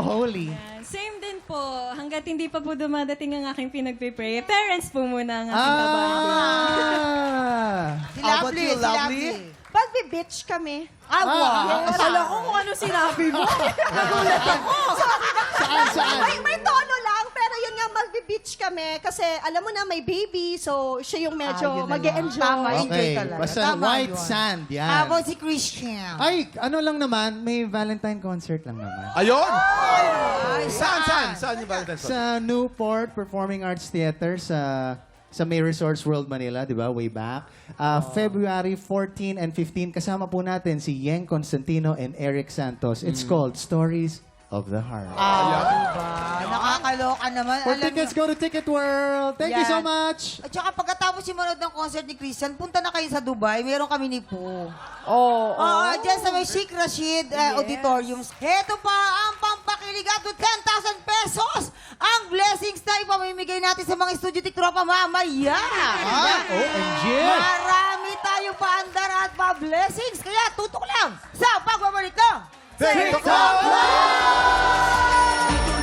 holy. Same din po. Hanggat hindi pa po dumadating ang aking pinagpipray, parents po muna ang aking kabahan. Si Lovely, si Lovely. Pag-bitch kami. Akala ko kung ano sinabi mo. Nagulat ako. Saan? May tono lang, pero yun nga, mag-beach kami. Kasi alam mo na, may baby, so siya yung medyo yun na mag-e-enjoy. Tama, enjoy Okay, talaga. basta Tama white yun. sand, yan. Habang si Christian. Ay, ano lang naman, may Valentine concert lang naman. Ayun! Ay, Saan yung Valentine's Day? Sa Newport Performing Arts Theater sa May Resorts World Manila, di ba? Way back. February 14 and 15, kasama po natin si Yeng Constantino and Eric Santos. It's called Stories of the Heart. diba? Nakakaloka naman. For Alam tickets, niyo- go to Ticket World. Thank you so Yan. much. At saka pagkatapos yung manood ng concert ni Christian, punta na kayo sa Dubai. Meron kami ni Po. Oo, dyan sa may Sheikh Rashid Auditorium. Heto pa ang pampakilig at 10,000 pesos. Ang blessings na ipamimigay natin sa mga studio tiktropa mamaya. OMG! Marami tayong paandar at pa-blessings. Kaya tutok lang sa pagbabalik ng TikTok Live!